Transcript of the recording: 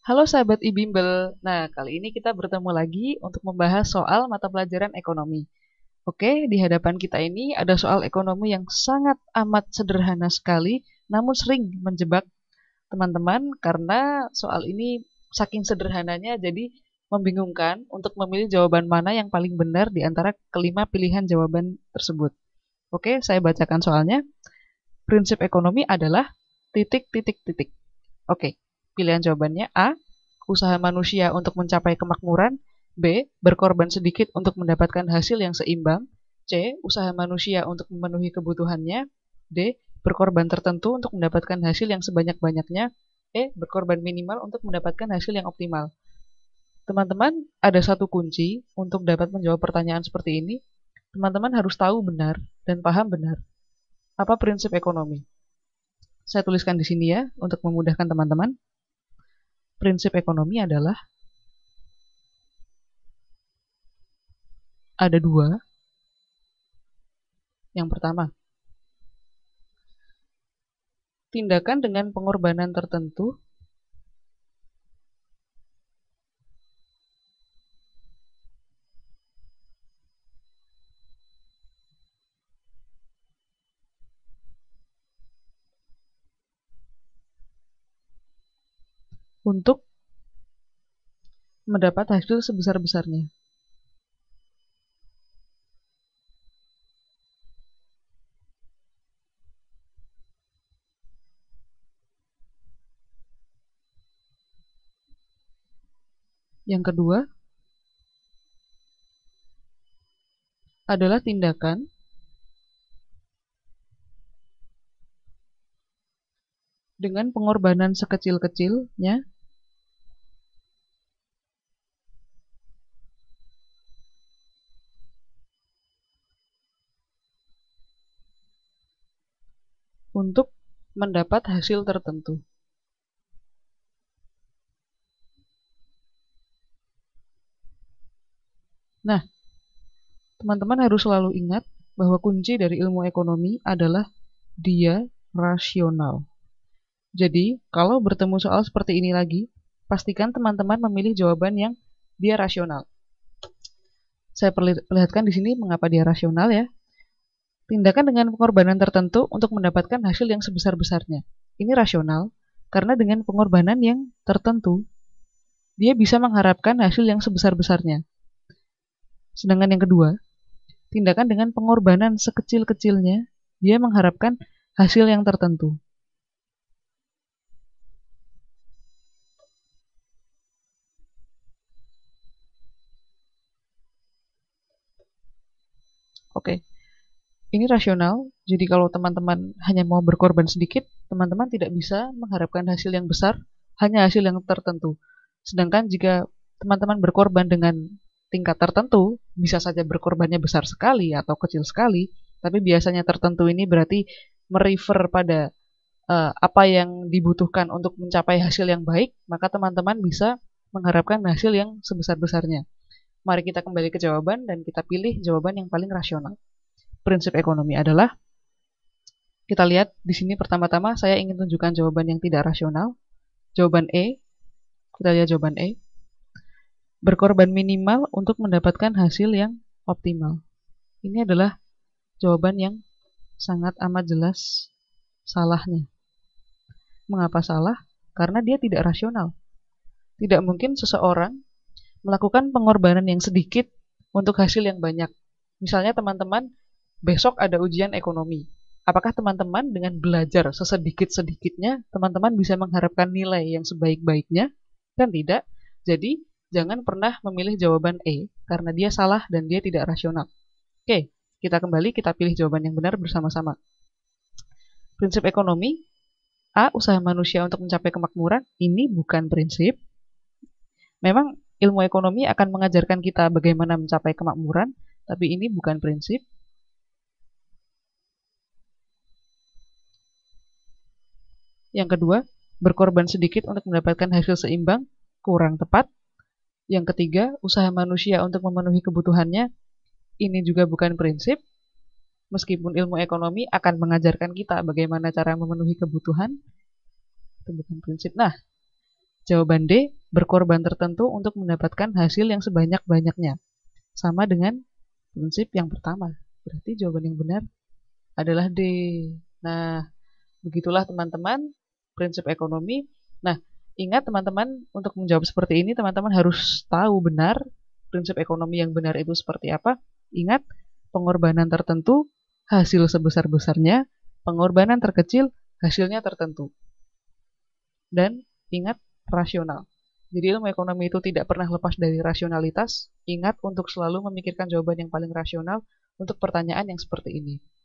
Halo sahabat iBimbel. Nah, kali ini kita bertemu lagi untuk membahas soal mata pelajaran ekonomi. Oke, di hadapan kita ini ada soal ekonomi yang sangat amat sederhana sekali, namun sering menjebak teman-teman karena soal ini saking sederhananya jadi membingungkan untuk memilih jawaban mana yang paling benar di antara kelima pilihan jawaban tersebut. Oke, saya bacakan soalnya. Prinsip ekonomi adalah titik titik titik. Oke, pilihan jawabannya A. Usaha manusia untuk mencapai kemakmuran. B. Berkorban sedikit untuk mendapatkan hasil yang seimbang. C. Usaha manusia untuk memenuhi kebutuhannya. D. Berkorban tertentu untuk mendapatkan hasil yang sebanyak-banyaknya. E. Berkorban minimal untuk mendapatkan hasil yang optimal. Teman-teman, ada satu kunci untuk dapat menjawab pertanyaan seperti ini. Teman-teman harus tahu benar dan paham benar apa prinsip ekonomi. Saya tuliskan di sini ya untuk memudahkan teman-teman. Prinsip ekonomi adalah ada dua. Yang pertama, tindakan dengan pengorbanan tertentu untuk mendapat hasil sebesar-besarnya. Yang kedua adalah tindakan dengan pengorbanan sekecil-kecilnya untuk mendapat hasil tertentu. Nah, teman-teman harus selalu ingat bahwa kunci dari ilmu ekonomi adalah dia rasional. Jadi, kalau bertemu soal seperti ini lagi, pastikan teman-teman memilih jawaban yang dia rasional. Saya perlihatkan di sini mengapa dia rasional ya. Tindakan dengan pengorbanan tertentu untuk mendapatkan hasil yang sebesar-besarnya. Ini rasional karena dengan pengorbanan yang tertentu, dia bisa mengharapkan hasil yang sebesar-besarnya. Sedangkan yang kedua, tindakan dengan pengorbanan sekecil-kecilnya, dia mengharapkan hasil yang tertentu. Oke, ini rasional. Jadi kalau teman-teman hanya mau berkorban sedikit, teman-teman tidak bisa mengharapkan hasil yang besar, hanya hasil yang tertentu. Sedangkan jika teman-teman berkorban dengan tingkat tertentu, bisa saja berkorbannya besar sekali atau kecil sekali, tapi biasanya tertentu ini berarti merefer pada apa yang dibutuhkan untuk mencapai hasil yang baik, maka teman-teman bisa mengharapkan hasil yang sebesar-besarnya. Mari kita kembali ke jawaban dan kita pilih jawaban yang paling rasional. Prinsip ekonomi adalah, kita lihat di sini pertama-tama saya ingin tunjukkan jawaban yang tidak rasional. Jawaban E, kita lihat jawaban E. Berkorban minimal untuk mendapatkan hasil yang optimal. Ini adalah jawaban yang sangat amat jelas salahnya. Mengapa salah? Karena dia tidak rasional. Tidak mungkin seseorang melakukan pengorbanan yang sedikit untuk hasil yang banyak. Misalnya teman-teman besok ada ujian ekonomi. Apakah teman-teman dengan belajar sesedikit-sedikitnya, teman-teman bisa mengharapkan nilai yang sebaik-baiknya? Kan tidak. Jadi, jangan pernah memilih jawaban E, karena dia salah dan dia tidak rasional. Oke, kita kembali, kita pilih jawaban yang benar bersama-sama. Prinsip ekonomi, A. Usaha manusia untuk mencapai kemakmuran. Ini bukan prinsip. Memang ilmu ekonomi akan mengajarkan kita bagaimana mencapai kemakmuran, tapi ini bukan prinsip. Yang kedua, berkorban sedikit untuk mendapatkan hasil seimbang, kurang tepat. Yang ketiga, usaha manusia untuk memenuhi kebutuhannya, ini juga bukan prinsip. Meskipun ilmu ekonomi akan mengajarkan kita bagaimana cara memenuhi kebutuhan, itu bukan prinsip. Nah, Jawaban D, berkorban tertentu untuk mendapatkan hasil yang sebanyak-banyaknya. Sama dengan prinsip yang pertama. Berarti jawaban yang benar adalah D. Nah, begitulah teman-teman prinsip ekonomi. Nah, ingat teman-teman untuk menjawab seperti ini teman-teman harus tahu benar prinsip ekonomi yang benar itu seperti apa. Ingat, pengorbanan tertentu hasil sebesar-besarnya, pengorbanan terkecil hasilnya tertentu. Dan ingat rasional. Jadi ilmu ekonomi itu tidak pernah lepas dari rasionalitas. Ingat untuk selalu memikirkan jawaban yang paling rasional untuk pertanyaan yang seperti ini.